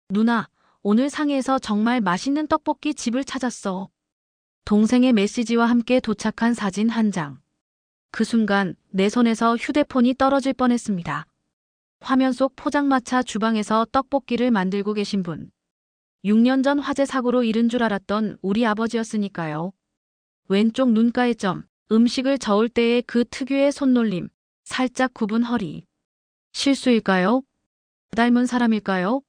누나, 오늘 상해에서 정말 맛있는 떡볶이 집을 찾았어. 동생의 메시지와 함께 도착한 사진 한 장. 그 순간 내 손에서 휴대폰이 떨어질 뻔했습니다. 화면 속 포장마차 주방에서 떡볶이를 만들고 계신 분. 6년 전 화재 사고로 잃은 줄 알았던 우리 아버지였으니까요. 왼쪽 눈가의 점, 음식을 저을 때의 그 특유의 손놀림, 살짝 굽은 허리. 실수일까요? 닮은 사람일까요?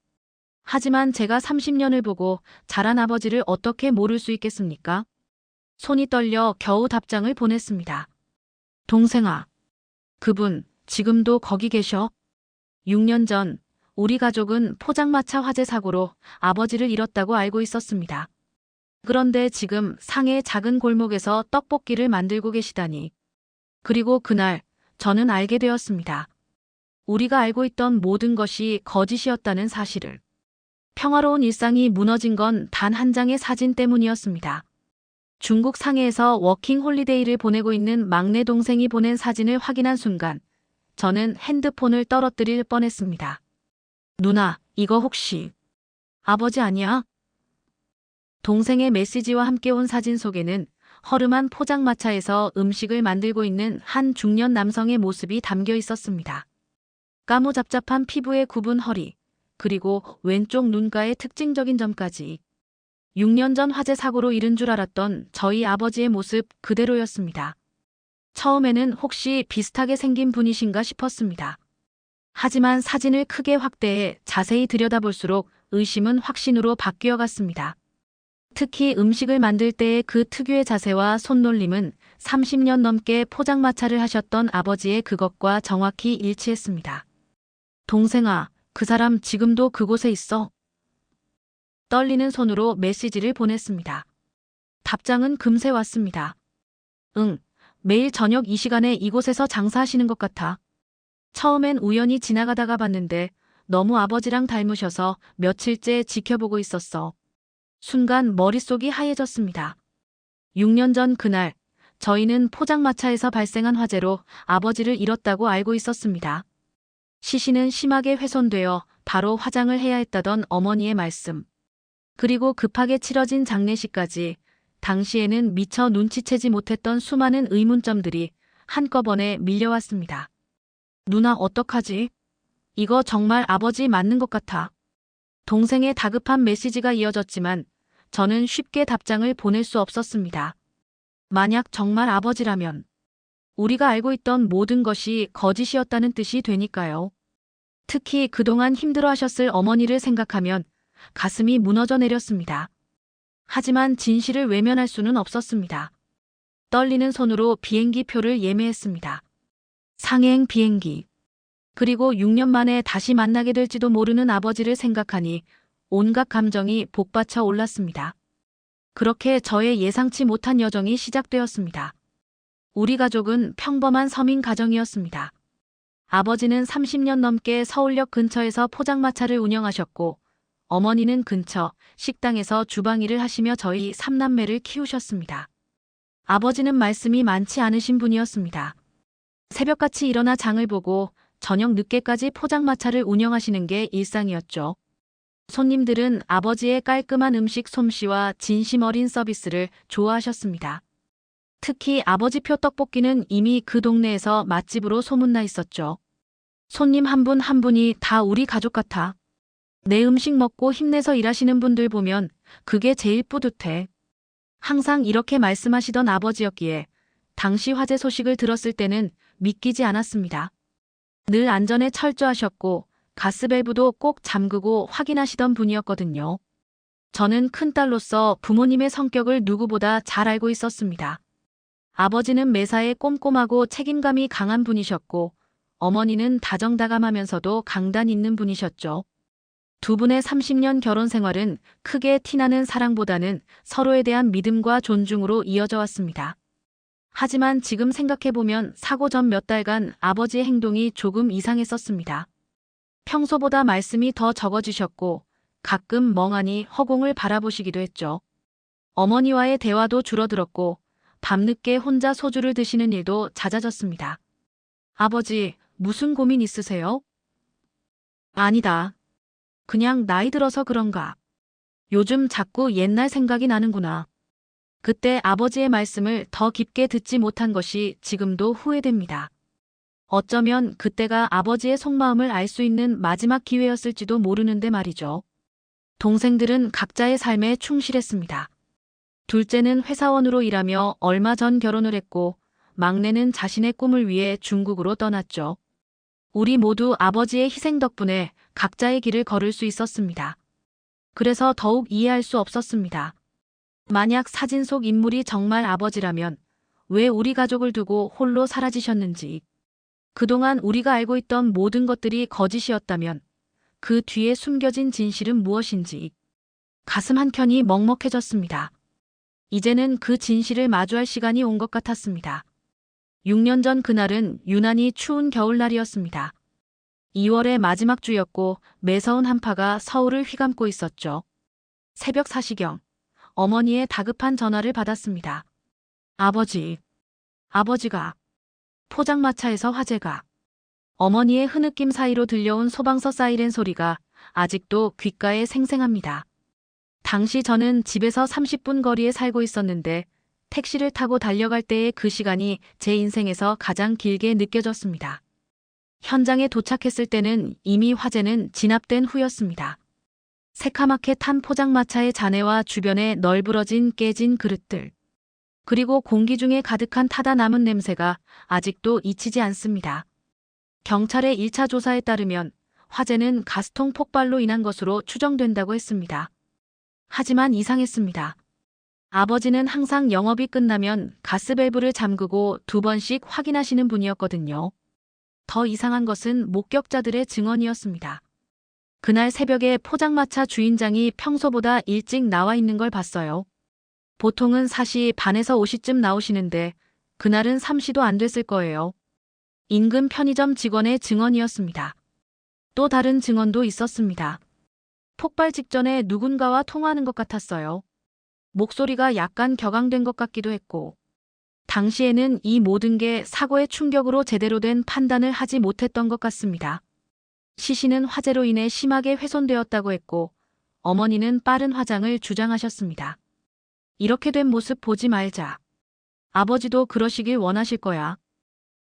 하지만 제가 30년을 보고 자란 아버지를 어떻게 모를 수 있겠습니까? 손이 떨려 겨우 답장을 보냈습니다. 동생아, 그분 지금도 거기 계셔? 6년 전 우리 가족은 포장마차 화재 사고로 아버지를 잃었다고 알고 있었습니다. 그런데 지금 상해 작은 골목에서 떡볶이를 만들고 계시다니. 그리고 그날 저는 알게 되었습니다. 우리가 알고 있던 모든 것이 거짓이었다는 사실을. 평화로운 일상이 무너진 건 단 한 장의 사진 때문이었습니다. 중국 상해에서 워킹 홀리데이를 보내고 있는 막내 동생이 보낸 사진을 확인한 순간 저는 핸드폰을 떨어뜨릴 뻔했습니다. 누나, 이거 혹시 아버지 아니야? 동생의 메시지와 함께 온 사진 속에는 허름한 포장마차에서 음식을 만들고 있는 한 중년 남성의 모습이 담겨 있었습니다. 까무잡잡한 피부의 굽은 허리, 그리고 왼쪽 눈가의 특징적인 점까지 6년 전 화재 사고로 잃은 줄 알았던 저희 아버지의 모습 그대로였습니다. 처음에는 혹시 비슷하게 생긴 분이신가 싶었습니다. 하지만 사진을 크게 확대해 자세히 들여다볼수록 의심은 확신으로 바뀌어 갔습니다. 특히 음식을 만들 때의 그 특유의 자세와 손놀림은 30년 넘게 포장마차를 하셨던 아버지의 그것과 정확히 일치했습니다. 동생아, 그 사람 지금도 그곳에 있어? 떨리는 손으로 메시지를 보냈습니다. 답장은 금세 왔습니다. 응, 매일 저녁 이 시간에 이곳에서 장사하시는 것 같아. 처음엔 우연히 지나가다가 봤는데 너무 아버지랑 닮으셔서 며칠째 지켜보고 있었어. 순간 머릿속이 하얘졌습니다. 6년 전 그날, 저희는 포장마차에서 발생한 화재로 아버지를 잃었다고 알고 있었습니다. 시신은 심하게 훼손되어 바로 화장을 해야 했다던 어머니의 말씀. 그리고 급하게 치러진 장례식까지 당시에는 미처 눈치채지 못했던 수많은 의문점들이 한꺼번에 밀려왔습니다. 누나 어떡하지? 이거 정말 아버지 맞는 것 같아. 동생의 다급한 메시지가 이어졌지만 저는 쉽게 답장을 보낼 수 없었습니다. 만약 정말 아버지라면 우리가 알고 있던 모든 것이 거짓이었다는 뜻이 되니까요. 특히 그동안 힘들어하셨을 어머니를 생각하면 가슴이 무너져 내렸습니다. 하지만 진실을 외면할 수는 없었습니다. 떨리는 손으로 비행기 표를 예매했습니다. 상해행 비행기. 그리고 6년 만에 다시 만나게 될지도 모르는 아버지를 생각하니 온갖 감정이 복받쳐 올랐습니다. 그렇게 저의 예상치 못한 여정이 시작되었습니다. 우리 가족은 평범한 서민 가정이었습니다. 아버지는 30년 넘게 서울역 근처에서 포장마차를 운영하셨고 어머니는 근처 식당에서 주방 일을 하시며 저희 3남매를 키우셨습니다. 아버지는 말씀이 많지 않으신 분이었습니다. 새벽같이 일어나 장을 보고 저녁 늦게까지 포장마차를 운영하시는 게 일상이었죠. 손님들은 아버지의 깔끔한 음식 솜씨와 진심 어린 서비스를 좋아하셨습니다. 특히 아버지표 떡볶이는 이미 그 동네에서 맛집으로 소문나 있었죠. 손님 한 분 한 분이 다 우리 가족 같아. 내 음식 먹고 힘내서 일하시는 분들 보면 그게 제일 뿌듯해. 항상 이렇게 말씀하시던 아버지였기에 당시 화재 소식을 들었을 때는 믿기지 않았습니다. 늘 안전에 철저하셨고 가스밸브도 꼭 잠그고 확인하시던 분이었거든요. 저는 큰딸로서 부모님의 성격을 누구보다 잘 알고 있었습니다. 아버지는 매사에 꼼꼼하고 책임감이 강한 분이셨고 어머니는 다정다감하면서도 강단 있는 분이셨죠. 두 분의 30년 결혼 생활은 크게 티나는 사랑보다는 서로에 대한 믿음과 존중으로 이어져 왔습니다. 하지만 지금 생각해보면 사고 전 몇 달간 아버지의 행동이 조금 이상했었습니다. 평소보다 말씀이 더 적어지셨고 가끔 멍하니 허공을 바라보시기도 했죠. 어머니와의 대화도 줄어들었고 밤늦게 혼자 소주를 드시는 일도 잦아졌습니다. 아버지, 무슨 고민 있으세요? 아니다. 그냥 나이 들어서 그런가. 요즘 자꾸 옛날 생각이 나는구나. 그때 아버지의 말씀을 더 깊게 듣지 못한 것이 지금도 후회됩니다. 어쩌면 그때가 아버지의 속마음을 알 수 있는 마지막 기회였을지도 모르는데 말이죠. 동생들은 각자의 삶에 충실했습니다. 둘째는 회사원으로 일하며 얼마 전 결혼을 했고, 막내는 자신의 꿈을 위해 중국으로 떠났죠. 우리 모두 아버지의 희생 덕분에 각자의 길을 걸을 수 있었습니다. 그래서 더욱 이해할 수 없었습니다. 만약 사진 속 인물이 정말 아버지라면 왜 우리 가족을 두고 홀로 사라지셨는지, 그동안 우리가 알고 있던 모든 것들이 거짓이었다면 그 뒤에 숨겨진 진실은 무엇인지 가슴 한켠이 먹먹해졌습니다. 이제는 그 진실을 마주할 시간이 온 것 같았습니다. 6년 전 그날은 유난히 추운 겨울날이었습니다. 2월의 마지막 주였고 매서운 한파가 서울을 휘감고 있었죠. 새벽 4시경 어머니의 다급한 전화를 받았습니다. 아버지가 포장마차에서 화재가. 어머니의 흐느낌 사이로 들려온 소방서 사이렌 소리가 아직도 귓가에 생생합니다. 당시 저는 집에서 30분 거리에 살고 있었는데 택시를 타고 달려갈 때의 그 시간이 제 인생에서 가장 길게 느껴졌습니다. 현장에 도착했을 때는 이미 화재는 진압된 후였습니다. 새카맣게 탄 포장마차의 잔해와 주변에 널브러진 깨진 그릇들. 그리고 공기 중에 가득한 타다 남은 냄새가 아직도 잊히지 않습니다. 경찰의 1차 조사에 따르면 화재는 가스통 폭발로 인한 것으로 추정된다고 했습니다. 하지만 이상했습니다. 아버지는 항상 영업이 끝나면 가스밸브를 잠그고 2번씩 확인하시는 분이었거든요. 더 이상한 것은 목격자들의 증언이었습니다. 그날 새벽에 포장마차 주인장이 평소보다 일찍 나와 있는 걸 봤어요. 보통은 4시 반에서 5시쯤 나오시는데 그날은 3시도 안 됐을 거예요. 인근 편의점 직원의 증언이었습니다. 또 다른 증언도 있었습니다. 폭발 직전에 누군가와 통화하는 것 같았어요. 목소리가 약간 격앙된 것 같기도 했고, 당시에는 이 모든 게 사고의 충격으로 제대로 된 판단을 하지 못했던 것 같습니다. 시신은 화재로 인해 심하게 훼손되었다고 했고, 어머니는 빠른 화장을 주장하셨습니다. 이렇게 된 모습 보지 말자. 아버지도 그러시길 원하실 거야.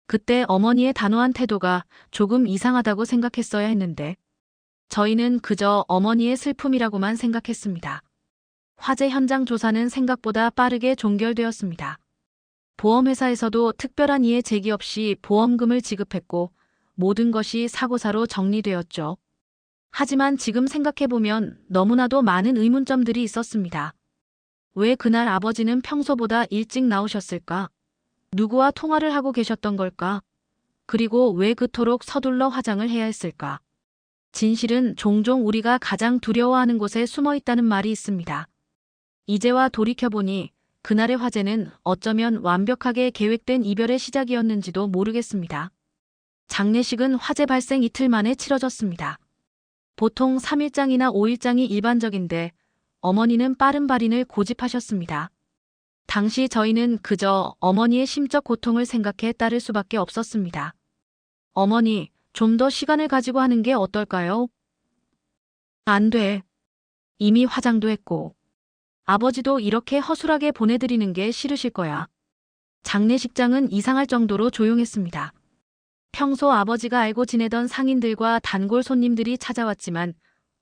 그때 어머니의 단호한 태도가 조금 이상하다고 생각했어야 했는데, 저희는 그저 어머니의 슬픔이라고만 생각했습니다. 화재 현장 조사는 생각보다 빠르게 종결되었습니다. 보험회사에서도 특별한 이해 제기 없이 보험금을 지급했고 모든 것이 사고사로 정리되었죠. 하지만 지금 생각해보면 너무나도 많은 의문점들이 있었습니다. 왜 그날 아버지는 평소보다 일찍 나오셨을까? 누구와 통화를 하고 계셨던 걸까? 그리고 왜 그토록 서둘러 화장을 해야 했을까? 진실은 종종 우리가 가장 두려워하는 곳에 숨어 있다는 말이 있습니다. 이제와 돌이켜보니 그날의 화재는 어쩌면 완벽하게 계획된 이별의 시작이었는지도 모르겠습니다. 장례식은 화재 발생 이틀 만에 치러졌습니다. 보통 3일장이나 5일장이 일반적인데 어머니는 빠른 발인을 고집하셨습니다. 당시 저희는 그저 어머니의 심적 고통을 생각해 따를 수밖에 없었습니다. 어머니, 좀 더 시간을 가지고 하는 게 어떨까요? 안 돼. 이미 화장도 했고. 아버지도 이렇게 허술하게 보내드리는 게 싫으실 거야. 장례식장은 이상할 정도로 조용했습니다. 평소 아버지가 알고 지내던 상인들과 단골 손님들이 찾아왔지만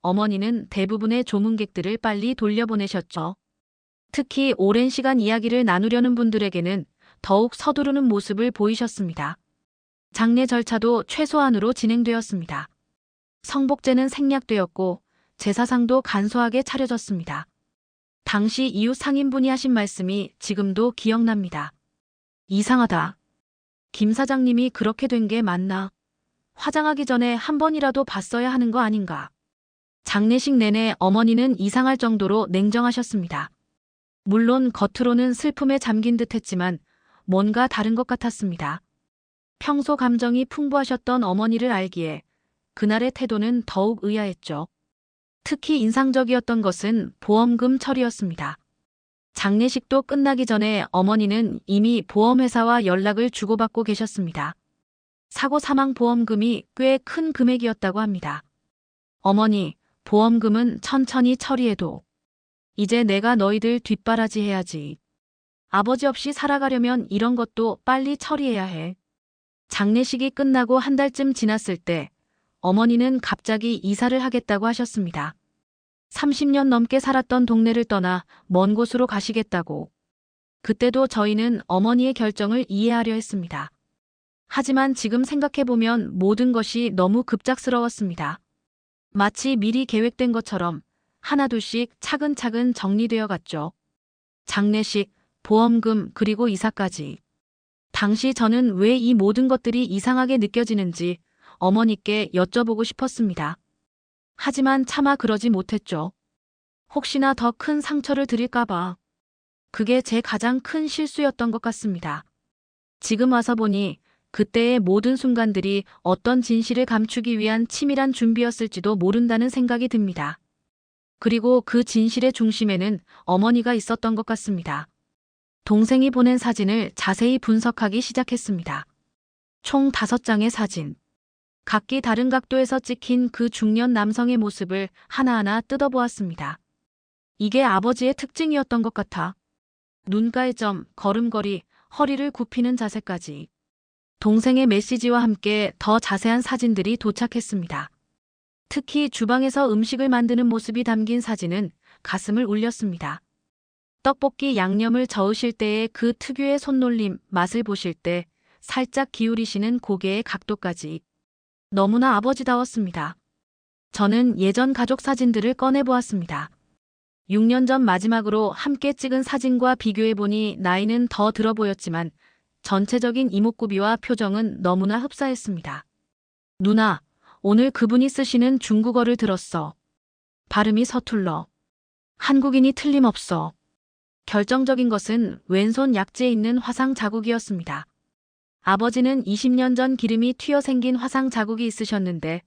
어머니는 대부분의 조문객들을 빨리 돌려보내셨죠. 특히 오랜 시간 이야기를 나누려는 분들에게는 더욱 서두르는 모습을 보이셨습니다. 장례 절차도 최소한으로 진행되었습니다. 성복제는 생략되었고 제사상도 간소하게 차려졌습니다. 당시 이웃 상인분이 하신 말씀이 지금도 기억납니다. 이상하다. 김 사장님이 그렇게 된 게 맞나? 화장하기 전에 한 번이라도 봤어야 하는 거 아닌가? 장례식 내내 어머니는 이상할 정도로 냉정하셨습니다. 물론 겉으로는 슬픔에 잠긴 듯 했지만 뭔가 다른 것 같았습니다. 평소 감정이 풍부하셨던 어머니를 알기에 그날의 태도는 더욱 의아했죠. 특히 인상적이었던 것은 보험금 처리였습니다. 장례식도 끝나기 전에 어머니는 이미 보험회사와 연락을 주고받고 계셨습니다. 사고 사망 보험금이 꽤 큰 금액이었다고 합니다. 어머니, 보험금은 천천히 처리해도. 이제 내가 너희들 뒷바라지 해야지. 아버지 없이 살아가려면 이런 것도 빨리 처리해야 해. 장례식이 끝나고 한 달쯤 지났을 때 어머니는 갑자기 이사를 하겠다고 하셨습니다. 30년 넘게 살았던 동네를 떠나 먼 곳으로 가시겠다고. 그때도 저희는 어머니의 결정을 이해하려 했습니다. 하지만 지금 생각해보면 모든 것이 너무 급작스러웠습니다. 마치 미리 계획된 것처럼 하나둘씩 차근차근 정리되어 갔죠. 장례식, 보험금, 그리고 이사까지. 당시 저는 왜 이 모든 것들이 이상하게 느껴지는지 어머니께 여쭤보고 싶었습니다. 하지만 차마 그러지 못했죠. 혹시나 더 큰 상처를 드릴까봐. 그게 제 가장 큰 실수였던 것 같습니다. 지금 와서 보니 그때의 모든 순간들이 어떤 진실을 감추기 위한 치밀한 준비였을지도 모른다는 생각이 듭니다. 그리고 그 진실의 중심에는 어머니가 있었던 것 같습니다. 동생이 보낸 사진을 자세히 분석하기 시작했습니다. 총 5장의 사진. 각기 다른 각도에서 찍힌 그 중년 남성의 모습을 하나하나 뜯어보았습니다. 이게 아버지의 특징이었던 것 같아. 눈가의 점, 걸음걸이, 허리를 굽히는 자세까지. 동생의 메시지와 함께 더 자세한 사진들이 도착했습니다. 특히 주방에서 음식을 만드는 모습이 담긴 사진은 가슴을 울렸습니다. 떡볶이 양념을 저으실 때의 그 특유의 손놀림, 맛을 보실 때 살짝 기울이시는 고개의 각도까지. 너무나 아버지다웠습니다. 저는 예전 가족 사진들을 꺼내보았습니다. 6년 전 마지막으로 함께 찍은 사진과 비교해보니 나이는 더 들어 보였지만 전체적인 이목구비와 표정은 너무나 흡사했습니다. 누나, 오늘 그분이 쓰시는 중국어를 들었어. 발음이 서툴러. 한국인이 틀림없어. 결정적인 것은 왼손 약지에 있는 화상 자국이었습니다. 아버지는 20년 전 기름이 튀어 생긴 화상 자국이 있으셨는데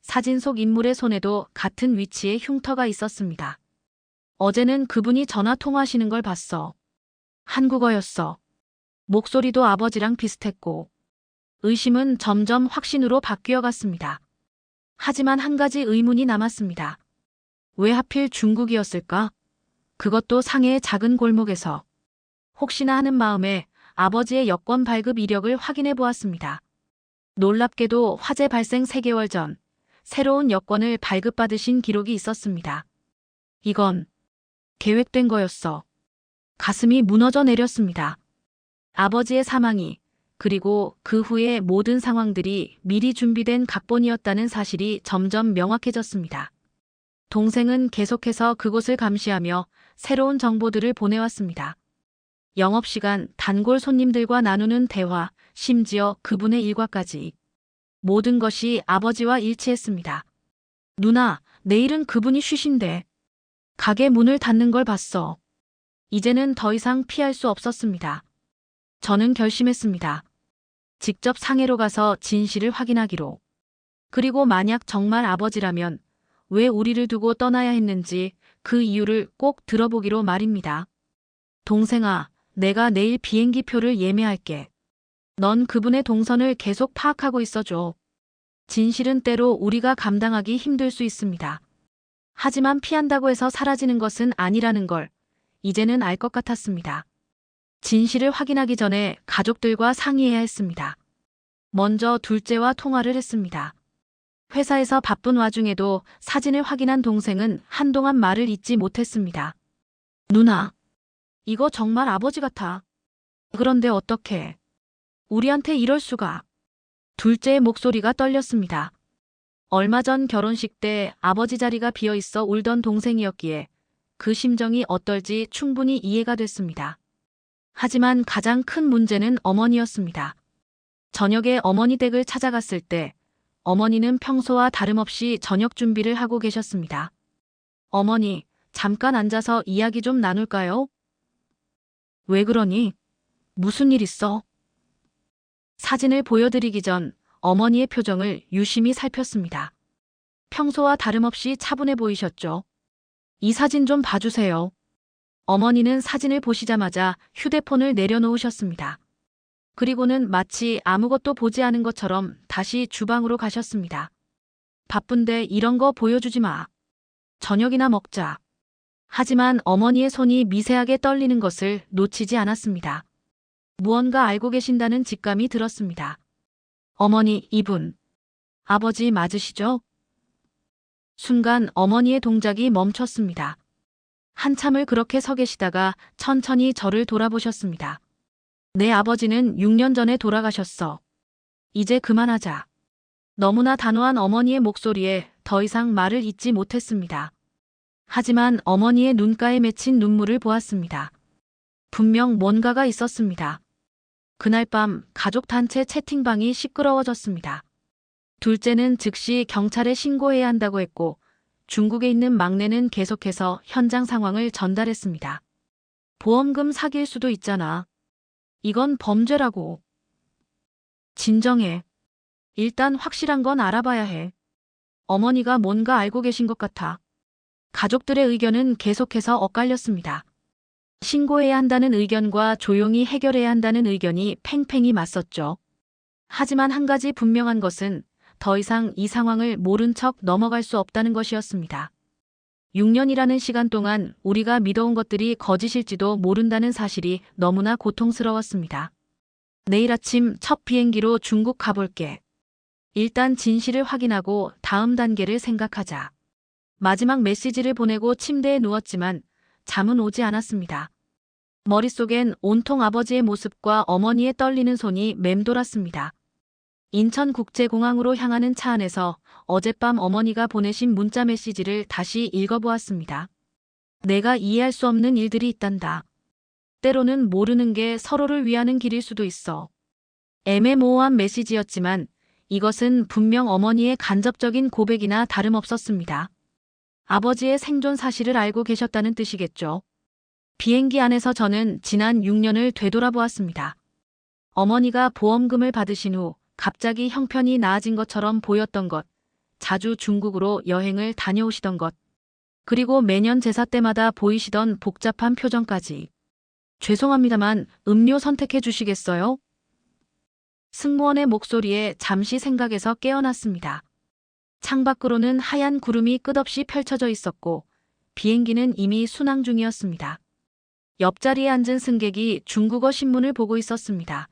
사진 속 인물의 손에도 같은 위치에 흉터가 있었습니다. 어제는 그분이 전화 통화하시는 걸 봤어. 한국어였어. 목소리도 아버지랑 비슷했고. 의심은 점점 확신으로 바뀌어 갔습니다. 하지만 한 가지 의문이 남았습니다. 왜 하필 중국이었을까? 그것도 상해의 작은 골목에서. 혹시나 하는 마음에 아버지의 여권 발급 이력을 확인해 보았습니다. 놀랍게도 화재 발생 3개월 전 새로운 여권을 발급받으신 기록이 있었습니다. 이건 계획된 거였어. 가슴이 무너져 내렸습니다. 아버지의 사망이 그리고 그 후의 모든 상황들이 미리 준비된 각본이었다는 사실이 점점 명확해졌습니다. 동생은 계속해서 그곳을 감시하며 새로운 정보들을 보내왔습니다. 영업시간, 단골 손님들과 나누는 대화, 심지어 그분의 일과까지. 모든 것이 아버지와 일치했습니다. 누나, 내일은 그분이 쉬신대. 가게 문을 닫는 걸 봤어. 이제는 더 이상 피할 수 없었습니다. 저는 결심했습니다. 직접 상해로 가서 진실을 확인하기로. 그리고 만약 정말 아버지라면 왜 우리를 두고 떠나야 했는지 그 이유를 꼭 들어보기로 말입니다. 동생아, 내가 내일 비행기 표를 예매할게. 넌 그분의 동선을 계속 파악하고 있어줘. 진실은 때로 우리가 감당하기 힘들 수 있습니다. 하지만 피한다고 해서 사라지는 것은 아니라는 걸 이제는 알 것 같았습니다. 진실을 확인하기 전에 가족들과 상의해야 했습니다. 먼저 둘째와 통화를 했습니다. 회사에서 바쁜 와중에도 사진을 확인한 동생은 한동안 말을 잇지 못했습니다. 누나, 이거 정말 아버지 같아. 그런데 어떡해. 우리한테 이럴 수가. 둘째의 목소리가 떨렸습니다. 얼마 전 결혼식 때 아버지 자리가 비어 있어 울던 동생이었기에 그 심정이 어떨지 충분히 이해가 됐습니다. 하지만 가장 큰 문제는 어머니였습니다. 저녁에 어머니 댁을 찾아갔을 때 어머니는 평소와 다름없이 저녁 준비를 하고 계셨습니다. 어머니, 잠깐 앉아서 이야기 좀 나눌까요? 왜 그러니? 무슨 일 있어? 사진을 보여드리기 전 어머니의 표정을 유심히 살폈습니다. 평소와 다름없이 차분해 보이셨죠? 이 사진 좀 봐주세요. 어머니는 사진을 보시자마자 휴대폰을 내려놓으셨습니다. 그리고는 마치 아무것도 보지 않은 것처럼 다시 주방으로 가셨습니다. 바쁜데 이런 거 보여주지 마. 저녁이나 먹자. 하지만 어머니의 손이 미세하게 떨리는 것을 놓치지 않았습니다. 무언가 알고 계신다는 직감이 들었습니다. 어머니, 이분. 아버지 맞으시죠? 순간 어머니의 동작이 멈췄습니다. 한참을 그렇게 서 계시다가 천천히 저를 돌아보셨습니다. 내 아버지는 6년 전에 돌아가셨어. 이제 그만하자. 너무나 단호한 어머니의 목소리에 더 이상 말을 잇지 못했습니다. 하지만 어머니의 눈가에 맺힌 눈물을 보았습니다. 분명 뭔가가 있었습니다. 그날 밤 가족단체 채팅방이 시끄러워졌습니다. 둘째는 즉시 경찰에 신고해야 한다고 했고 중국에 있는 막내는 계속해서 현장 상황을 전달했습니다. 보험금 사기일 수도 있잖아. 이건 범죄라고. 진정해. 일단 확실한 건 알아봐야 해. 어머니가 뭔가 알고 계신 것 같아. 가족들의 의견은 계속해서 엇갈렸습니다. 신고해야 한다는 의견과 조용히 해결해야 한다는 의견이 팽팽히 맞섰죠. 하지만 한 가지 분명한 것은 더 이상 이 상황을 모른 척 넘어갈 수 없다는 것이었습니다. 6년이라는 시간 동안 우리가 믿어온 것들이 거짓일지도 모른다는 사실이 너무나 고통스러웠습니다. 내일 아침 첫 비행기로 중국 가볼게. 일단 진실을 확인하고 다음 단계를 생각하자. 마지막 메시지를 보내고 침대에 누웠지만 잠은 오지 않았습니다. 머릿속엔 온통 아버지의 모습과 어머니의 떨리는 손이 맴돌았습니다. 인천국제공항으로 향하는 차 안에서 어젯밤 어머니가 보내신 문자 메시지를 다시 읽어보았습니다. 내가 이해할 수 없는 일들이 있단다. 때로는 모르는 게 서로를 위하는 길일 수도 있어. 애매모호한 메시지였지만 이것은 분명 어머니의 간접적인 고백이나 다름없었습니다. 아버지의 생존 사실을 알고 계셨다는 뜻이겠죠. 비행기 안에서 저는 지난 6년을 되돌아보았습니다. 어머니가 보험금을 받으신 후 갑자기 형편이 나아진 것처럼 보였던 것, 자주 중국으로 여행을 다녀오시던 것, 그리고 매년 제사 때마다 보이시던 복잡한 표정까지. 죄송합니다만 음료 선택해 주시겠어요? 승무원의 목소리에 잠시 생각에서 깨어났습니다. 창밖으로는 하얀 구름이 끝없이 펼쳐져 있었고 비행기는 이미 순항 중이었습니다. 옆자리에 앉은 승객이 중국어 신문을 보고 있었습니다.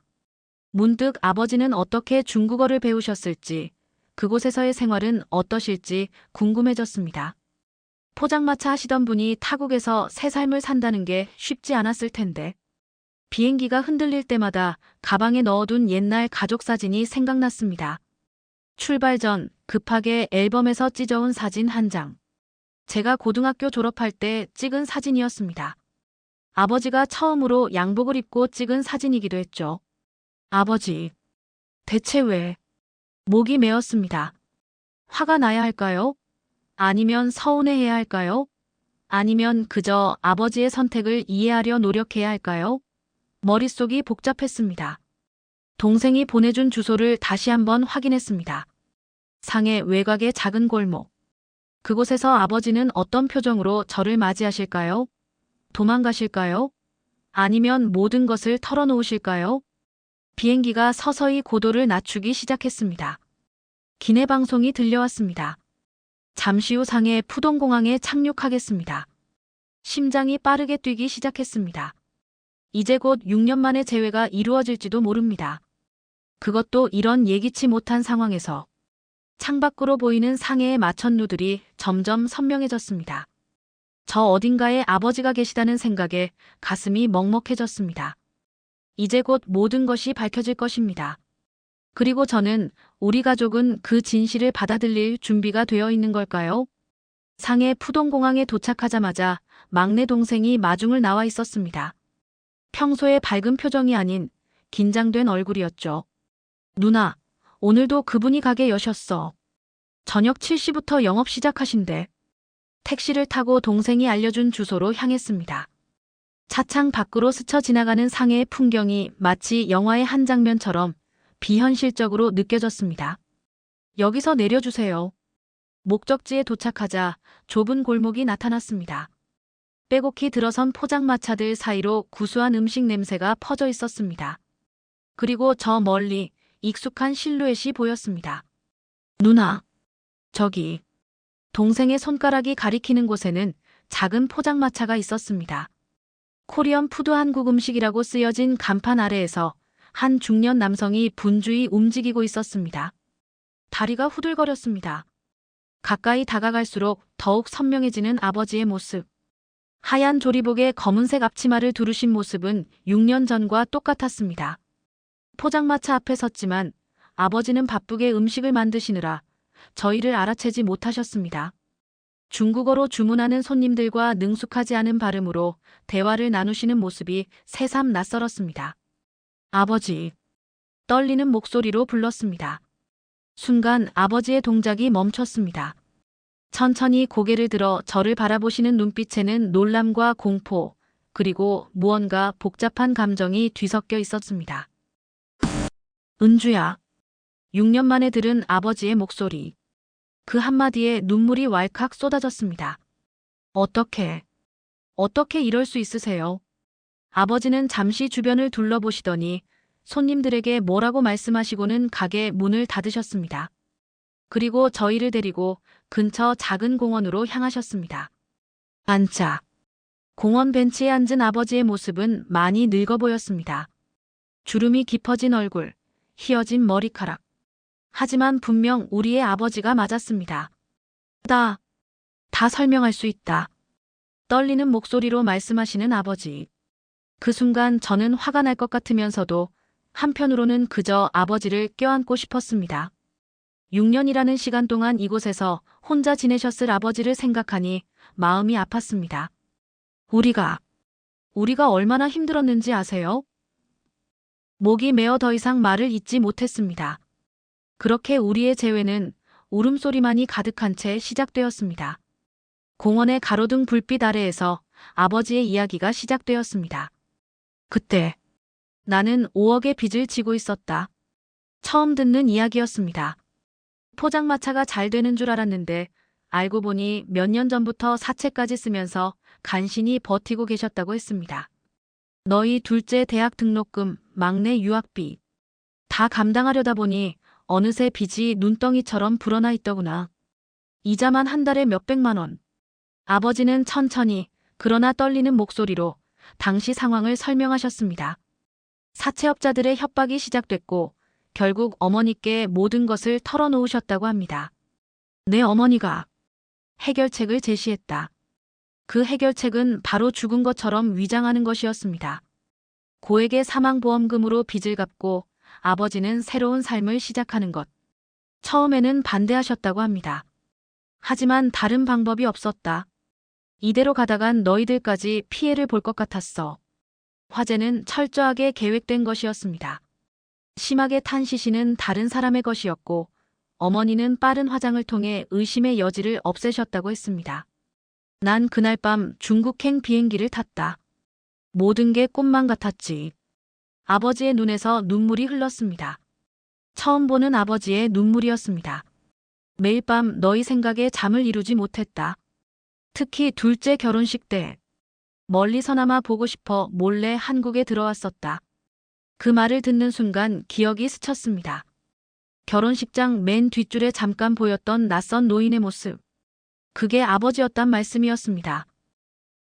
문득 아버지는 어떻게 중국어를 배우셨을지, 그곳에서의 생활은 어떠실지 궁금해졌습니다. 포장마차 하시던 분이 타국에서 새 삶을 산다는 게 쉽지 않았을 텐데. 비행기가 흔들릴 때마다 가방에 넣어둔 옛날 가족 사진이 생각났습니다. 출발 전 급하게 앨범에서 찢어온 사진 한 장. 제가 고등학교 졸업할 때 찍은 사진이었습니다. 아버지가 처음으로 양복을 입고 찍은 사진이기도 했죠. 아버지, 대체 왜? 목이 메었습니다. 화가 나야 할까요? 아니면 서운해해야 할까요? 아니면 그저 아버지의 선택을 이해하려 노력해야 할까요? 머릿속이 복잡했습니다. 동생이 보내준 주소를 다시 한번 확인했습니다. 상해 외곽의 작은 골목. 그곳에서 아버지는 어떤 표정으로 저를 맞이하실까요? 도망가실까요? 아니면 모든 것을 털어놓으실까요? 비행기가 서서히 고도를 낮추기 시작했습니다. 기내 방송이 들려왔습니다. 잠시 후 상해 푸동공항에 착륙하겠습니다. 심장이 빠르게 뛰기 시작했습니다. 이제 곧 6년 만의 재회가 이루어질지도 모릅니다. 그것도 이런 예기치 못한 상황에서. 창밖으로 보이는 상해의 마천루들이 점점 선명해졌습니다. 저 어딘가에 아버지가 계시다는 생각에 가슴이 먹먹해졌습니다. 이제 곧 모든 것이 밝혀질 것입니다. 그리고 저는, 우리 가족은 그 진실을 받아들일 준비가 되어 있는 걸까요? 상해 푸동공항에 도착하자마자 막내 동생이 마중을 나와 있었습니다. 평소의 밝은 표정이 아닌 긴장된 얼굴이었죠. 누나, 오늘도 그분이 가게 여셨어. 저녁 7시부터 영업 시작하신대. 택시를 타고 동생이 알려준 주소로 향했습니다. 차창 밖으로 스쳐 지나가는 상해의 풍경이 마치 영화의 한 장면처럼 비현실적으로 느껴졌습니다. 여기서 내려주세요. 목적지에 도착하자 좁은 골목이 나타났습니다. 빼곡히 들어선 포장마차들 사이로 구수한 음식 냄새가 퍼져 있었습니다. 그리고 저 멀리 익숙한 실루엣이 보였습니다. 누나, 저기. 동생의 손가락이 가리키는 곳에는 작은 포장마차가 있었습니다. 코리안 푸드 한국 음식이라고 쓰여진 간판 아래에서 한 중년 남성이 분주히 움직이고 있었습니다. 다리가 후들거렸습니다. 가까이 다가갈수록 더욱 선명해지는 아버지의 모습. 하얀 조리복에 검은색 앞치마를 두르신 모습은 6년 전과 똑같았습니다. 포장마차 앞에 섰지만 아버지는 바쁘게 음식을 만드시느라 저희를 알아채지 못하셨습니다. 중국어로 주문하는 손님들과 능숙하지 않은 발음으로 대화를 나누시는 모습이 새삼 낯설었습니다. 아버지. 떨리는 목소리로 불렀습니다. 순간 아버지의 동작이 멈췄습니다. 천천히 고개를 들어 저를 바라보시는 눈빛에는 놀람과 공포, 그리고 무언가 복잡한 감정이 뒤섞여 있었습니다. 은주야. 6년 만에 들은 아버지의 목소리. 그 한마디에 눈물이 왈칵 쏟아졌습니다. 어떻게 이럴 수 있으세요? 아버지는 잠시 주변을 둘러보시더니 손님들에게 뭐라고 말씀하시고는 가게 문을 닫으셨습니다. 그리고 저희를 데리고 근처 작은 공원으로 향하셨습니다. 반짝. 공원 벤치에 앉은 아버지의 모습은 많이 늙어 보였습니다. 주름이 깊어진 얼굴, 휘어진 머리카락. 하지만 분명 우리의 아버지가 맞았습니다. 다 설명할 수 있다. 떨리는 목소리로 말씀하시는 아버지. 그 순간 저는 화가 날 것 같으면서도 한편으로는 그저 아버지를 껴안고 싶었습니다. 6년이라는 시간 동안 이곳에서 혼자 지내셨을 아버지를 생각하니 마음이 아팠습니다. 우리가 얼마나 힘들었는지 아세요? 목이 메어 더 이상 말을 잇지 못했습니다. 그렇게 우리의 재회는 울음소리만이 가득한 채 시작되었습니다. 공원의 가로등 불빛 아래에서 아버지의 이야기가 시작되었습니다. 그때 나는 5억의 빚을 지고 있었다. 처음 듣는 이야기였습니다. 포장마차가 잘 되는 줄 알았는데 알고 보니 몇 년 전부터 사채까지 쓰면서 간신히 버티고 계셨다고 했습니다. 너희 둘째 대학 등록금, 막내 유학비 다 감당하려다 보니 어느새 빚이 눈덩이처럼 불어나 있더구나. 이자만 한 달에 몇백만 원. 아버지는 천천히 그러나 떨리는 목소리로 당시 상황을 설명하셨습니다. 사채업자들의 협박이 시작됐고 결국 어머니께 모든 것을 털어놓으셨다고 합니다. 내 어머니가 해결책을 제시했다. 그 해결책은 바로 죽은 것처럼 위장하는 것이었습니다. 고액의 사망보험금으로 빚을 갚고 아버지는 새로운 삶을 시작하는 것. 처음에는 반대하셨다고 합니다. 하지만 다른 방법이 없었다. 이대로 가다간 너희들까지 피해를 볼 것 같았어. 화재는 철저하게 계획된 것이었습니다. 심하게 탄 시신은 다른 사람의 것이었고 어머니는 빠른 화장을 통해 의심의 여지를 없애셨다고 했습니다. 난 그날 밤 중국행 비행기를 탔다. 모든 게 꿈만 같았지. 아버지의 눈에서 눈물이 흘렀습니다. 처음 보는 아버지의 눈물이었습니다. 매일 밤 너희 생각에 잠을 이루지 못했다. 특히 둘째 결혼식 때 멀리서나마 보고 싶어 몰래 한국에 들어왔었다. 그 말을 듣는 순간 기억이 스쳤습니다. 결혼식장 맨 뒷줄에 잠깐 보였던 낯선 노인의 모습. 그게 아버지였단 말씀이었습니다.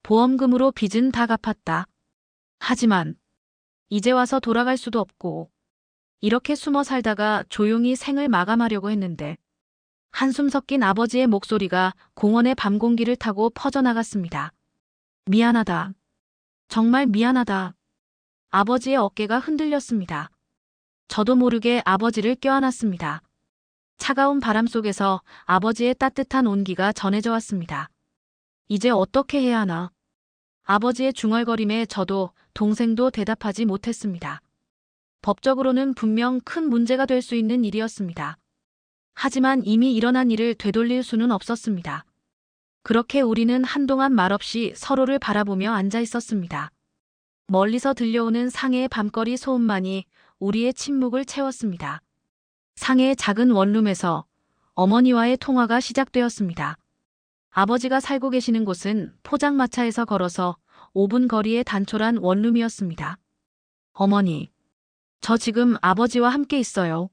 보험금으로 빚은 다 갚았다. 하지만 이제 와서 돌아갈 수도 없고 이렇게 숨어 살다가 조용히 생을 마감하려고 했는데 한숨 섞인 아버지의 목소리가 공원의 밤 공기를 타고 퍼져나갔습니다. 미안하다. 정말 미안하다. 아버지의 어깨가 흔들렸습니다. 저도 모르게 아버지를 껴안았습니다. 차가운 바람 속에서 아버지의 따뜻한 온기가 전해져 왔습니다. 이제 어떻게 해야 하나? 아버지의 중얼거림에 저도 동생도 대답하지 못했습니다. 법적으로는 분명 큰 문제가 될 수 있는 일이었습니다. 하지만 이미 일어난 일을 되돌릴 수는 없었습니다. 그렇게 우리는 한동안 말없이 서로를 바라보며 앉아 있었습니다. 멀리서 들려오는 상해의 밤거리 소음만이 우리의 침묵을 채웠습니다. 상해의 작은 원룸에서 어머니와의 통화가 시작되었습니다. 아버지가 살고 계시는 곳은 포장마차에서 걸어서 5분 거리의 단촐한 원룸이었습니다. 어머니, 저 지금 아버지와 함께 있어요.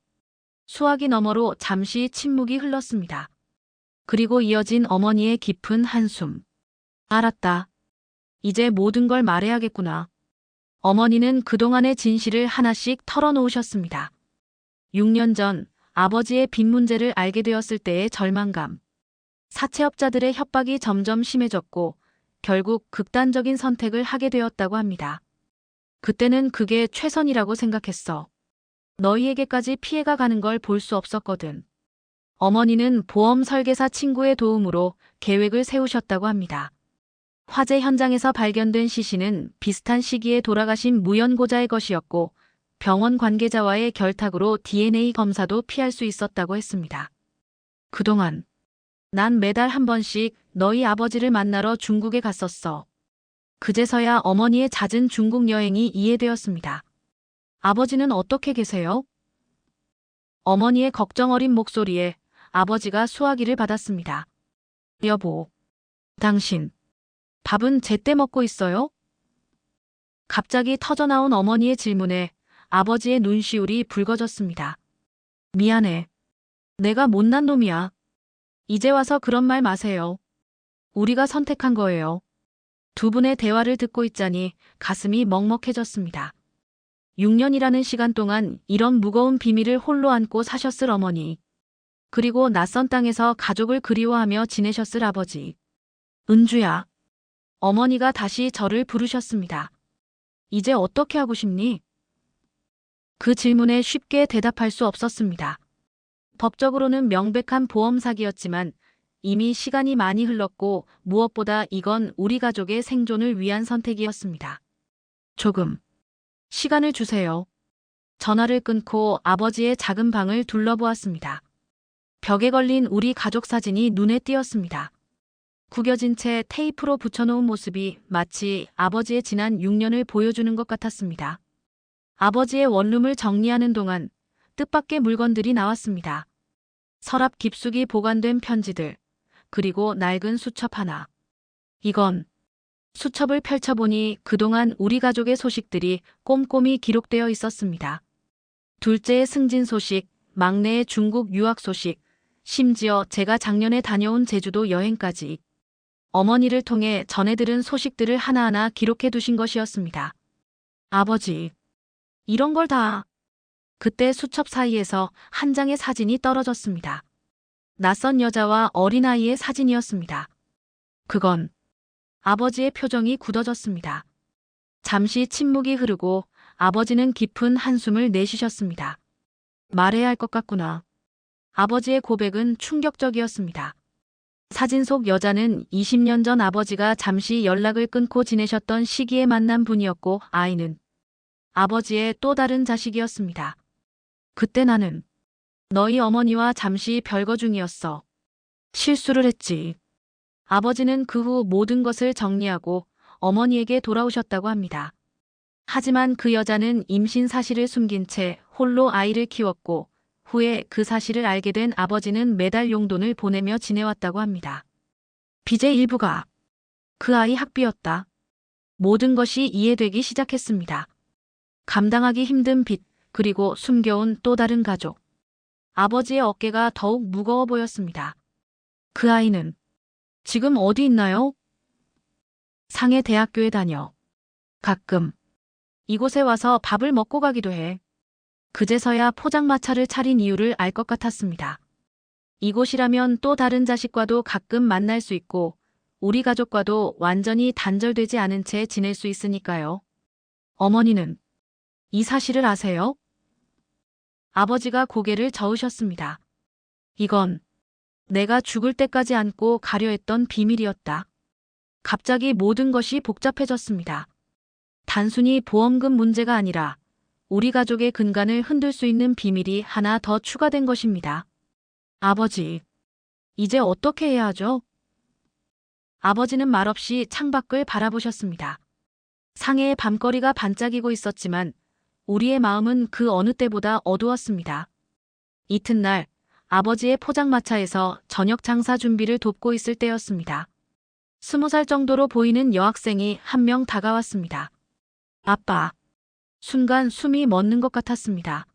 수화기 너머로 잠시 침묵이 흘렀습니다. 그리고 이어진 어머니의 깊은 한숨. 알았다. 이제 모든 걸 말해야겠구나. 어머니는 그동안의 진실을 하나씩 털어놓으셨습니다. 6년 전 아버지의 빚 문제를 알게 되었을 때의 절망감. 사채업자들의 협박이 점점 심해졌고 결국 극단적인 선택을 하게 되었다고 합니다. 그때는 그게 최선이라고 생각했어. 너희에게까지 피해가 가는 걸 볼 수 없었거든. 어머니는 보험 설계사 친구의 도움으로 계획을 세우셨다고 합니다. 화재 현장에서 발견된 시신은 비슷한 시기에 돌아가신 무연고자의 것이었고 병원 관계자와의 결탁으로 DNA 검사도 피할 수 있었다고 했습니다. 그동안 난 매달 한 번씩 너희 아버지를 만나러 중국에 갔었어. 그제서야 어머니의 잦은 중국 여행이 이해되었습니다. 아버지는 어떻게 계세요? 어머니의 걱정 어린 목소리에 아버지가 수화기를 받았습니다. 여보, 당신 밥은 제때 먹고 있어요? 갑자기 터져나온 어머니의 질문에 아버지의 눈시울이 붉어졌습니다. 미안해. 내가 못난 놈이야. 이제 와서 그런 말 마세요. 우리가 선택한 거예요. 두 분의 대화를 듣고 있자니 가슴이 먹먹해졌습니다. 6년이라는 시간 동안 이런 무거운 비밀을 홀로 안고 사셨을 어머니. 그리고 낯선 땅에서 가족을 그리워하며 지내셨을 아버지. 은주야. 어머니가 다시 저를 부르셨습니다. 이제 어떻게 하고 싶니? 그 질문에 쉽게 대답할 수 없었습니다. 법적으로는 명백한 보험 사기였지만 이미 시간이 많이 흘렀고 무엇보다 이건 우리 가족의 생존을 위한 선택이었습니다. 조금 시간을 주세요. 전화를 끊고 아버지의 작은 방을 둘러보았습니다. 벽에 걸린 우리 가족 사진이 눈에 띄었습니다. 구겨진 채 테이프로 붙여놓은 모습이 마치 아버지의 지난 6년을 보여주는 것 같았습니다. 아버지의 원룸을 정리하는 동안 뜻밖의 물건들이 나왔습니다. 서랍 깊숙이 보관된 편지들, 그리고 낡은 수첩 하나. 이건 수첩을 펼쳐보니 그동안 우리 가족의 소식들이 꼼꼼히 기록되어 있었습니다. 둘째의 승진 소식, 막내의 중국 유학 소식, 심지어 제가 작년에 다녀온 제주도 여행까지. 어머니를 통해 전해 들은 소식들을 하나하나 기록해 두신 것이었습니다. 아버지, 이런 걸 다. 그때 수첩 사이에서 한 장의 사진이 떨어졌습니다. 낯선 여자와 어린아이의 사진이었습니다. 그건 아버지의 표정이 굳어졌습니다. 잠시 침묵이 흐르고 아버지는 깊은 한숨을 내쉬셨습니다. 말해야 할 것 같구나. 아버지의 고백은 충격적이었습니다. 사진 속 여자는 20년 전 아버지가 잠시 연락을 끊고 지내셨던 시기에 만난 분이었고 아이는 아버지의 또 다른 자식이었습니다. 그때 나는 너희 어머니와 잠시 별거 중이었어. 실수를 했지. 아버지는 그 후 모든 것을 정리하고 어머니에게 돌아오셨다고 합니다. 하지만 그 여자는 임신 사실을 숨긴 채 홀로 아이를 키웠고 후에 그 사실을 알게 된 아버지는 매달 용돈을 보내며 지내왔다고 합니다. 빚의 일부가 그 아이 학비였다. 모든 것이 이해되기 시작했습니다. 감당하기 힘든 빚, 그리고 숨겨온 또 다른 가족. 아버지의 어깨가 더욱 무거워 보였습니다. 그 아이는 지금 어디 있나요? 상해 대학교에 다녀. 가끔 이곳에 와서 밥을 먹고 가기도 해. 그제서야 포장마차를 차린 이유를 알 것 같았습니다. 이곳이라면 또 다른 자식과도 가끔 만날 수 있고 우리 가족과도 완전히 단절되지 않은 채 지낼 수 있으니까요. 어머니는 이 사실을 아세요? 아버지가 고개를 저으셨습니다. 이건 내가 죽을 때까지 안고 가려 했던 비밀이었다. 갑자기 모든 것이 복잡해졌습니다. 단순히 보험금 문제가 아니라 우리 가족의 근간을 흔들 수 있는 비밀이 하나 더 추가된 것입니다. 아버지, 이제 어떻게 해야 하죠? 아버지는 말없이 창밖을 바라보셨습니다. 상해의 밤거리가 반짝이고 있었지만 우리의 마음은 그 어느 때보다 어두웠습니다. 이튿날 아버지의 포장마차에서 저녁 장사 준비를 돕고 있을 때였습니다. 20살 정도로 보이는 여학생이 한 명 다가왔습니다. 아빠. 순간 숨이 멎는 것 같았습니다.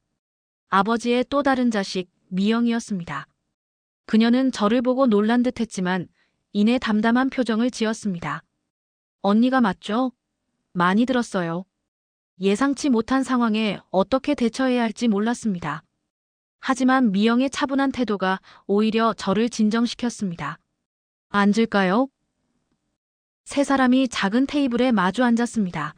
아버지의 또 다른 자식, 미영이었습니다. 그녀는 저를 보고 놀란 듯 했지만 이내 담담한 표정을 지었습니다. 언니가 맞죠? 많이 들었어요. 예상치 못한 상황에 어떻게 대처해야 할지 몰랐습니다. 하지만 미영의 차분한 태도가 오히려 저를 진정시켰습니다. 앉을까요? 세 사람이 작은 테이블에 마주 앉았습니다.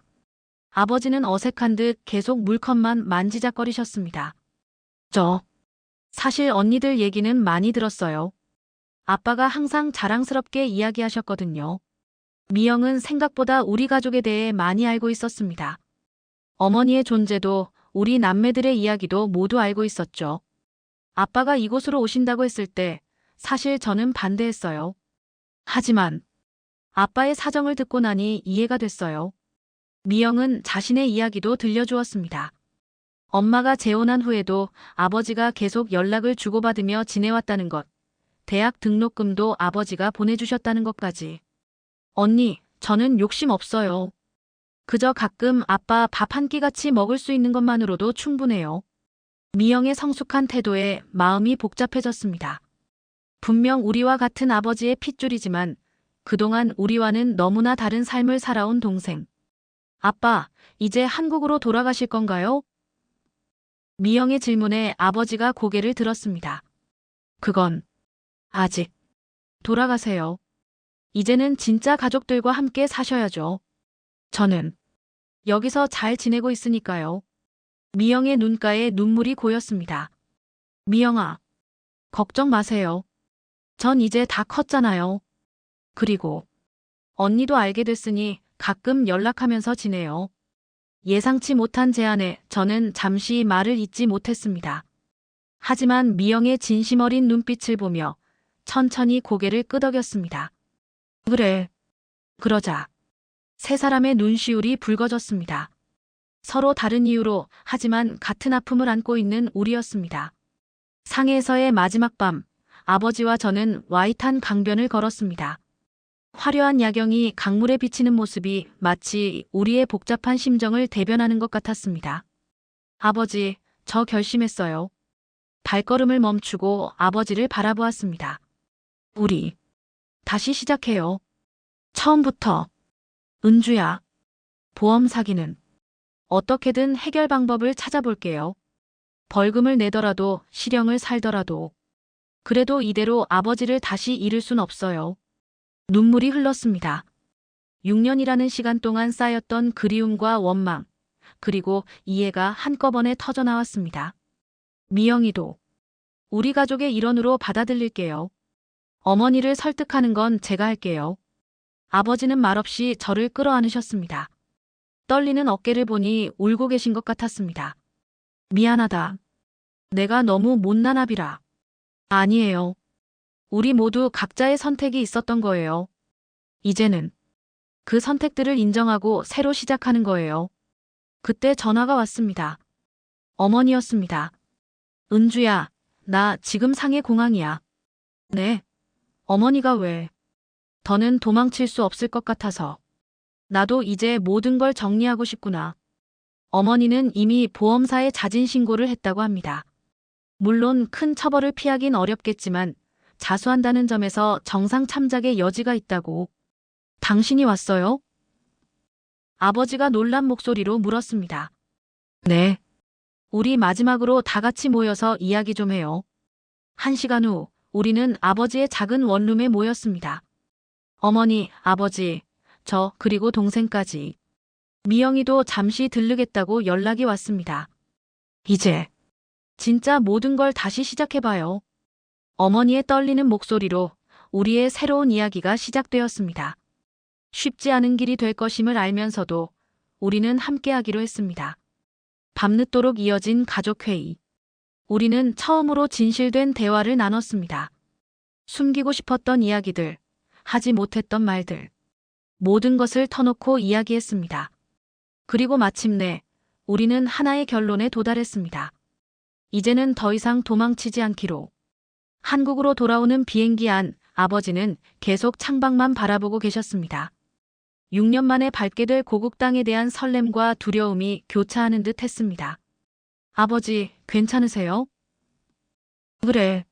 아버지는 어색한 듯 계속 물컵만 만지작거리셨습니다. 사실 언니들 얘기는 많이 들었어요. 아빠가 항상 자랑스럽게 이야기하셨거든요. 미영은 생각보다 우리 가족에 대해 많이 알고 있었습니다. 어머니의 존재도 우리 남매들의 이야기도 모두 알고 있었죠. 아빠가 이곳으로 오신다고 했을 때 사실 저는 반대했어요. 하지만 아빠의 사정을 듣고 나니 이해가 됐어요. 미영은 자신의 이야기도 들려주었습니다. 엄마가 재혼한 후에도 아버지가 계속 연락을 주고받으며 지내왔다는 것, 대학 등록금도 아버지가 보내주셨다는 것까지. 언니, 저는 욕심 없어요. 그저 가끔 아빠 밥 한 끼 같이 먹을 수 있는 것만으로도 충분해요. 미영의 성숙한 태도에 마음이 복잡해졌습니다. 분명 우리와 같은 아버지의 핏줄이지만 그동안 우리와는 너무나 다른 삶을 살아온 동생. 아빠, 이제 한국으로 돌아가실 건가요? 미영의 질문에 아버지가 고개를 들었습니다. 그건 아직. 돌아가세요. 이제는 진짜 가족들과 함께 사셔야죠. 저는 여기서 잘 지내고 있으니까요. 미영의 눈가에 눈물이 고였습니다. 미영아, 걱정 마세요. 전 이제 다 컸잖아요. 그리고 언니도 알게 됐으니 가끔 연락하면서 지내요. 예상치 못한 제안에 저는 잠시 말을 잇지 못했습니다. 하지만 미영의 진심 어린 눈빛을 보며 천천히 고개를 끄덕였습니다. 그래. 그러자 세 사람의 눈시울이 붉어졌습니다. 서로 다른 이유로 하지만 같은 아픔을 안고 있는 우리였습니다. 상해에서의 마지막 밤, 아버지와 저는 와이탄 강변을 걸었습니다. 화려한 야경이 강물에 비치는 모습이 마치 우리의 복잡한 심정을 대변하는 것 같았습니다. 아버지, 저 결심했어요. 발걸음을 멈추고 아버지를 바라보았습니다. 우리 다시 시작해요. 처음부터. 은주야, 보험 사기는 어떻게든 해결 방법을 찾아볼게요. 벌금을 내더라도 실형을 살더라도. 그래도 이대로 아버지를 다시 잃을 순 없어요. 눈물이 흘렀습니다. 6년이라는 시간 동안 쌓였던 그리움과 원망, 그리고 이해가 한꺼번에 터져나왔습니다. 미영이도 우리 가족의 일원으로 받아들일게요. 어머니를 설득하는 건 제가 할게요. 아버지는 말없이 저를 끌어안으셨습니다. 떨리는 어깨를 보니 울고 계신 것 같았습니다. 미안하다. 내가 너무 못난 아비라. 아니에요. 우리 모두 각자의 선택이 있었던 거예요. 이제는 그 선택들을 인정하고 새로 시작하는 거예요. 그때 전화가 왔습니다. 어머니였습니다. 은주야, 나 지금 상해 공항이야. 네. 어머니가 왜? 더는 도망칠 수 없을 것 같아서. 나도 이제 모든 걸 정리하고 싶구나. 어머니는 이미 보험사에 자진 신고를 했다고 합니다. 물론 큰 처벌을 피하긴 어렵겠지만 자수한다는 점에서 정상 참작의 여지가 있다고. 당신이 왔어요? 아버지가 놀란 목소리로 물었습니다. 네. 우리 마지막으로 다 같이 모여서 이야기 좀 해요. 1시간 후 우리는 아버지의 작은 원룸에 모였습니다. 어머니, 아버지, 저 그리고 동생까지. 미영이도 잠시 들르겠다고 연락이 왔습니다. 이제 진짜 모든 걸 다시 시작해봐요. 어머니의 떨리는 목소리로 우리의 새로운 이야기가 시작되었습니다. 쉽지 않은 길이 될 것임을 알면서도 우리는 함께하기로 했습니다. 밤늦도록 이어진 가족회의. 우리는 처음으로 진실된 대화를 나눴습니다. 숨기고 싶었던 이야기들, 하지 못했던 말들. 모든 것을 터놓고 이야기했습니다. 그리고 마침내 우리는 하나의 결론에 도달했습니다. 이제는 더 이상 도망치지 않기로. 한국으로 돌아오는 비행기 안 아버지는 계속 창밖만 바라보고 계셨습니다. 6년 만에 밟게 될 고국 땅에 대한 설렘과 두려움이 교차하는 듯 했습니다. 아버지, 괜찮으세요? 그래.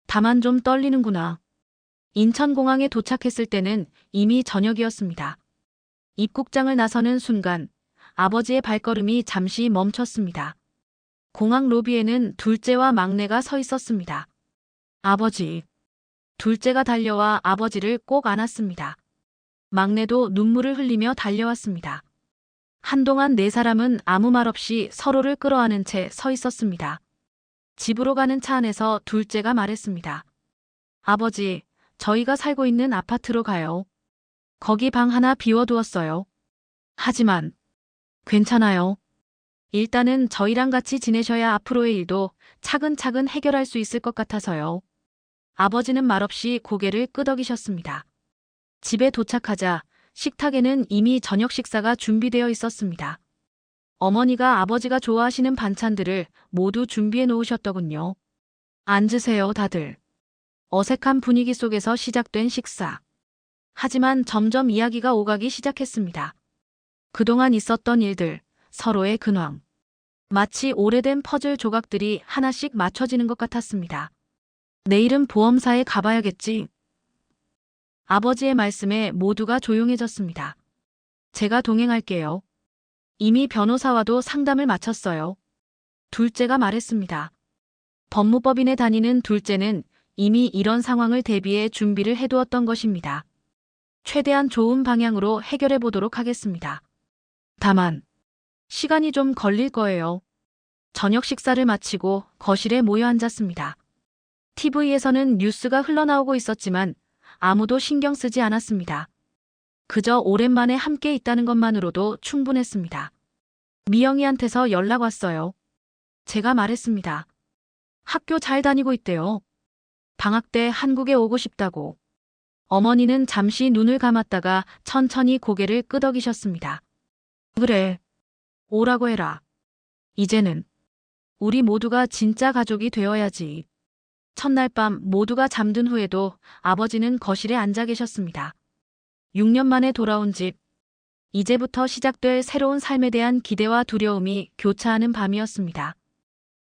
다만 좀 떨리는구나. 인천공항에 도착했을 때는 이미 저녁이었습니다. 입국장을 나서는 순간 아버지의 발걸음이 잠시 멈췄습니다. 공항 로비에는 둘째와 막내가 서 있었습니다. 아버지. 둘째가 달려와 아버지를 꼭 안았습니다. 막내도 눈물을 흘리며 달려왔습니다. 한동안 네 사람은 아무 말 없이 서로를 끌어안은 채 서 있었습니다. 집으로 가는 차 안에서 둘째가 말했습니다. 아버지, 저희가 살고 있는 아파트로 가요. 거기 방 하나 비워두었어요. 하지만 괜찮아요. 일단은 저희랑 같이 지내셔야 앞으로의 일도 차근차근 해결할 수 있을 것 같아서요. 아버지는 말없이 고개를 끄덕이셨습니다. 집에 도착하자 식탁에는 이미 저녁 식사가 준비되어 있었습니다. 어머니가 아버지가 좋아하시는 반찬들을 모두 준비해 놓으셨더군요. 앉으세요, 다들. 어색한 분위기 속에서 시작된 식사. 하지만 점점 이야기가 오가기 시작했습니다. 그동안 있었던 일들, 서로의 근황. 마치 오래된 퍼즐 조각들이 하나씩 맞춰지는 것 같았습니다. 내일은 보험사에 가봐야겠지. 아버지의 말씀에 모두가 조용해졌습니다. 제가 동행할게요. 이미 변호사와도 상담을 마쳤어요. 둘째가 말했습니다. 법무법인에 다니는 둘째는 이미 이런 상황을 대비해 준비를 해두었던 것입니다. 최대한 좋은 방향으로 해결해 보도록 하겠습니다. 다만 시간이 좀 걸릴 거예요. 저녁 식사를 마치고 거실에 모여 앉았습니다. TV에서는 뉴스가 흘러나오고 있었지만 아무도 신경 쓰지 않았습니다. 그저 오랜만에 함께 있다는 것만으로도 충분했습니다. 미영이한테서 연락 왔어요. 제가 말했습니다. 학교 잘 다니고 있대요. 방학 때 한국에 오고 싶다고. 어머니는 잠시 눈을 감았다가 천천히 고개를 끄덕이셨습니다. 그래. 오라고 해라. 이제는 우리 모두가 진짜 가족이 되어야지. 첫날 밤 모두가 잠든 후에도 아버지는 거실에 앉아 계셨습니다. 6년 만에 돌아온 집. 이제부터 시작될 새로운 삶에 대한 기대와 두려움이 교차하는 밤이었습니다.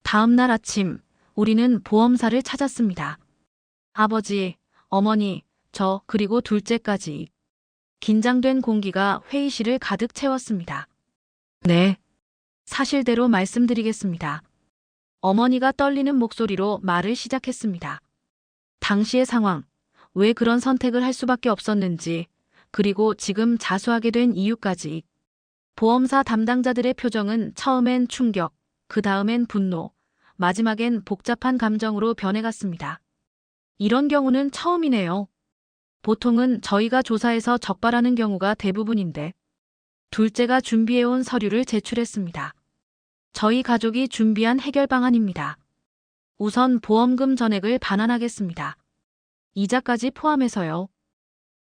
다음 날 아침, 우리는 보험사를 찾았습니다. 아버지, 어머니, 저 그리고 둘째까지. 긴장된 공기가 회의실을 가득 채웠습니다. 네. 사실대로 말씀드리겠습니다. 어머니가 떨리는 목소리로 말을 시작했습니다. 당시의 상황, 왜 그런 선택을 할 수밖에 없었는지, 그리고 지금 자수하게 된 이유까지. 보험사 담당자들의 표정은 처음엔 충격, 그 다음엔 분노, 마지막엔 복잡한 감정으로 변해갔습니다. 이런 경우는 처음이네요. 보통은 저희가 조사해서 적발하는 경우가 대부분인데. 둘째가 준비해온 서류를 제출했습니다. 저희 가족이 준비한 해결 방안입니다. 우선 보험금 전액을 반환하겠습니다. 이자까지 포함해서요.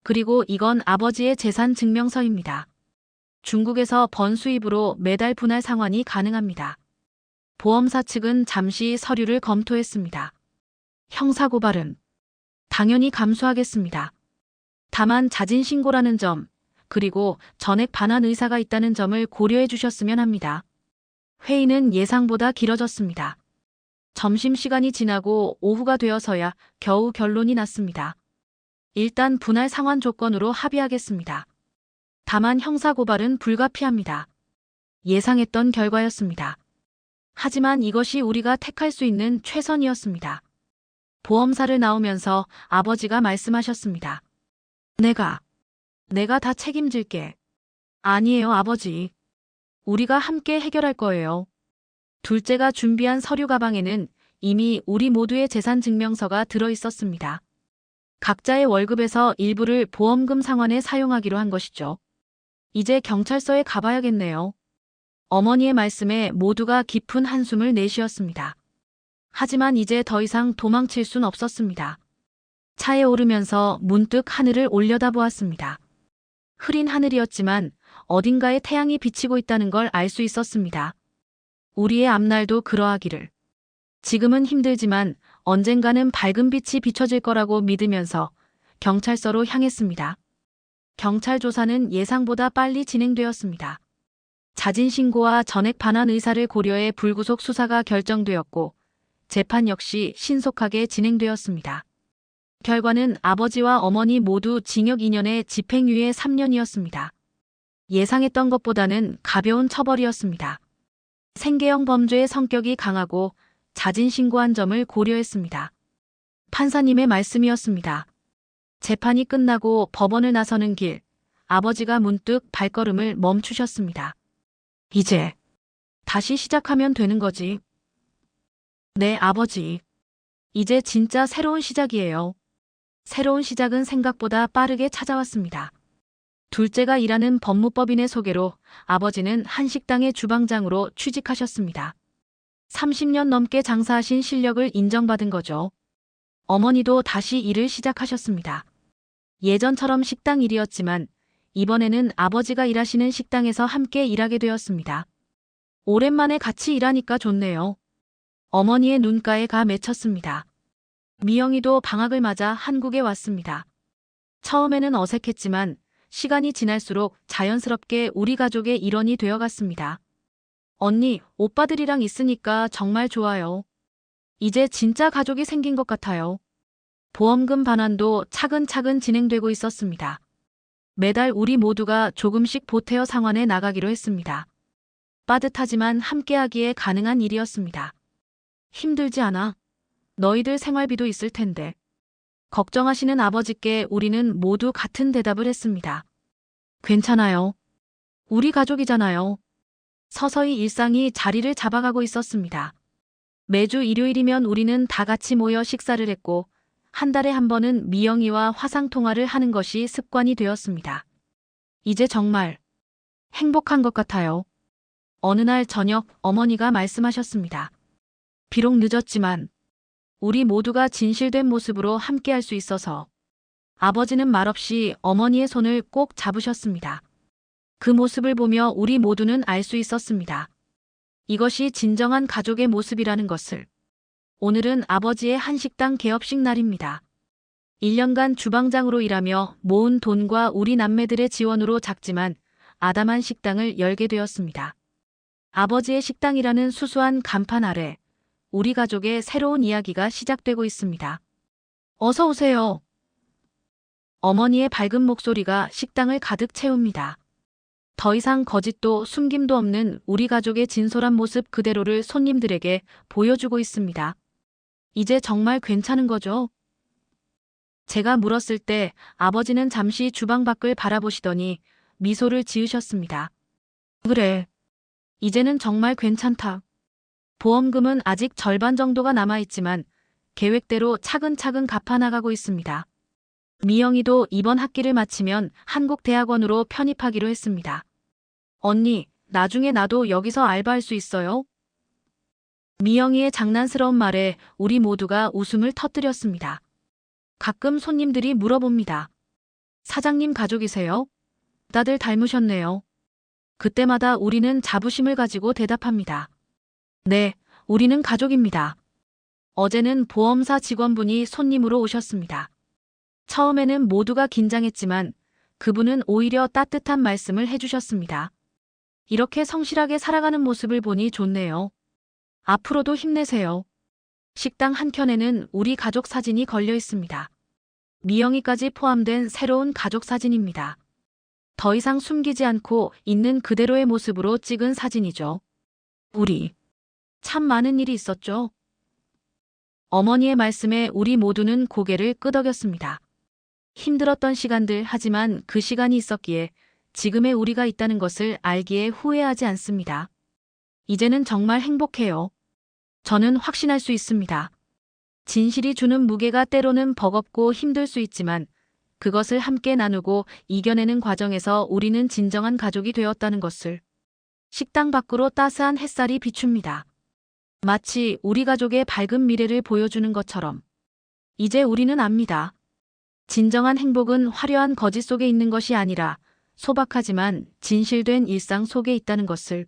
그리고 이건 아버지의 재산 증명서입니다. 중국에서 번 수입으로 매달 분할 상환이 가능합니다. 보험사 측은 잠시 서류를 검토했습니다. 형사고발은 당연히 감수하겠습니다. 다만 자진신고라는 점, 그리고 전액 반환 의사가 있다는 점을 고려해 주셨으면 합니다. 회의는 예상보다 길어졌습니다. 점심시간이 지나고 오후가 되어서야 겨우 결론이 났습니다. 일단 분할 상환 조건으로 합의하겠습니다. 다만 형사고발은 불가피합니다. 예상했던 결과였습니다. 하지만 이것이 우리가 택할 수 있는 최선이었습니다. 보험사를 나오면서 아버지가 말씀하셨습니다. 내가 다 책임질게. 아니에요, 아버지. 우리가 함께 해결할 거예요. 둘째가 준비한 서류 가방에는 이미 우리 모두의 재산 증명서가 들어 있었습니다. 각자의 월급에서 일부를 보험금 상환에 사용하기로 한 것이죠. 이제 경찰서에 가봐야겠네요. 어머니의 말씀에 모두가 깊은 한숨을 내쉬었습니다. 하지만 이제 더 이상 도망칠 순 없었습니다. 차에 오르면서 문득 하늘을 올려다보았습니다. 흐린 하늘이었지만 어딘가에 태양이 비치고 있다는 걸 알 수 있었습니다. 우리의 앞날도 그러하기를. 지금은 힘들지만 언젠가는 밝은 빛이 비춰질 거라고 믿으면서 경찰서로 향했습니다. 경찰 조사는 예상보다 빨리 진행되었습니다. 자진신고와 전액 반환 의사를 고려해 불구속 수사가 결정되었고 재판 역시 신속하게 진행되었습니다. 결과는 아버지와 어머니 모두 징역 2년에 집행유예 3년이었습니다. 예상했던 것보다는 가벼운 처벌이었습니다. 생계형 범죄의 성격이 강하고 자진신고한 점을 고려했습니다. 판사님의 말씀이었습니다. 재판이 끝나고 법원을 나서는 길, 아버지가 문득 발걸음을 멈추셨습니다. 이제 다시 시작하면 되는 거지. 네, 아버지. 이제 진짜 새로운 시작이에요. 새로운 시작은 생각보다 빠르게 찾아왔습니다. 둘째가 일하는 법무법인의 소개로 아버지는 한 식당의 주방장으로 취직하셨습니다. 30년 넘게 장사하신 실력을 인정받은 거죠. 어머니도 다시 일을 시작하셨습니다. 예전처럼 식당 일이었지만 이번에는 아버지가 일하시는 식당에서 함께 일하게 되었습니다. 오랜만에 같이 일하니까 좋네요. 어머니의 눈가에 가 맺혔습니다. 미영이도 방학을 맞아 한국에 왔습니다. 처음에는 어색했지만 시간이 지날수록 자연스럽게 우리 가족의 일원이 되어갔습니다. 언니, 오빠들이랑 있으니까 정말 좋아요. 이제 진짜 가족이 생긴 것 같아요. 보험금 반환도 차근차근 진행되고 있었습니다. 매달 우리 모두가 조금씩 보태어 상환해 나가기로 했습니다. 빠듯하지만 함께하기에 가능한 일이었습니다. 힘들지 않아? 너희들 생활비도 있을 텐데. 걱정하시는 아버지께 우리는 모두 같은 대답을 했습니다. 괜찮아요. 우리 가족이잖아요. 서서히 일상이 자리를 잡아가고 있었습니다. 매주 일요일이면 우리는 다 같이 모여 식사를 했고 한 달에 한 번은 미영이와 화상통화를 하는 것이 습관이 되었습니다. 이제 정말 행복한 것 같아요. 어느 날 저녁 어머니가 말씀하셨습니다. 비록 늦었지만 우리 모두가 진실된 모습으로 함께할 수 있어서. 아버지는 말없이 어머니의 손을 꼭 잡으셨습니다. 그 모습을 보며 우리 모두는 알 수 있었습니다. 이것이 진정한 가족의 모습이라는 것을. 오늘은 아버지의 한식당 개업식 날입니다. 1년간 주방장으로 일하며 모은 돈과 우리 남매들의 지원으로 작지만 아담한 식당을 열게 되었습니다. 아버지의 식당이라는 수수한 간판 아래 우리 가족의 새로운 이야기가 시작되고 있습니다. 어서 오세요. 어머니의 밝은 목소리가 식당을 가득 채웁니다. 더 이상 거짓도 숨김도 없는 우리 가족의 진솔한 모습 그대로를 손님들에게 보여주고 있습니다. 이제 정말 괜찮은 거죠? 제가 물었을 때 아버지는 잠시 주방 밖을 바라보시더니 미소를 지으셨습니다. 그래. 이제는 정말 괜찮다. 보험금은 아직 절반 정도가 남아있지만 계획대로 차근차근 갚아나가고 있습니다. 미영이도 이번 학기를 마치면 한국대학원으로 편입하기로 했습니다. 언니, 나중에 나도 여기서 알바할 수 있어요? 미영이의 장난스러운 말에 우리 모두가 웃음을 터뜨렸습니다. 가끔 손님들이 물어봅니다. 사장님 가족이세요? 다들 닮으셨네요. 그때마다 우리는 자부심을 가지고 대답합니다. 네, 우리는 가족입니다. 어제는 보험사 직원분이 손님으로 오셨습니다. 처음에는 모두가 긴장했지만 그분은 오히려 따뜻한 말씀을 해주셨습니다. 이렇게 성실하게 살아가는 모습을 보니 좋네요. 앞으로도 힘내세요. 식당 한켠에는 우리 가족 사진이 걸려 있습니다. 미영이까지 포함된 새로운 가족 사진입니다. 더 이상 숨기지 않고 있는 그대로의 모습으로 찍은 사진이죠. 우리 참 많은 일이 있었죠. 어머니의 말씀에 우리 모두는 고개를 끄덕였습니다. 힘들었던 시간들 하지만 그 시간이 있었기에 지금의 우리가 있다는 것을 알기에 후회하지 않습니다. 이제는 정말 행복해요. 저는 확신할 수 있습니다. 진실이 주는 무게가 때로는 버겁고 힘들 수 있지만 그것을 함께 나누고 이겨내는 과정에서 우리는 진정한 가족이 되었다는 것을. 식당 밖으로 따스한 햇살이 비춥니다. 마치 우리 가족의 밝은 미래를 보여주는 것처럼. 이제 우리는 압니다. 진정한 행복은 화려한 거짓 속에 있는 것이 아니라 소박하지만 진실된 일상 속에 있다는 것을.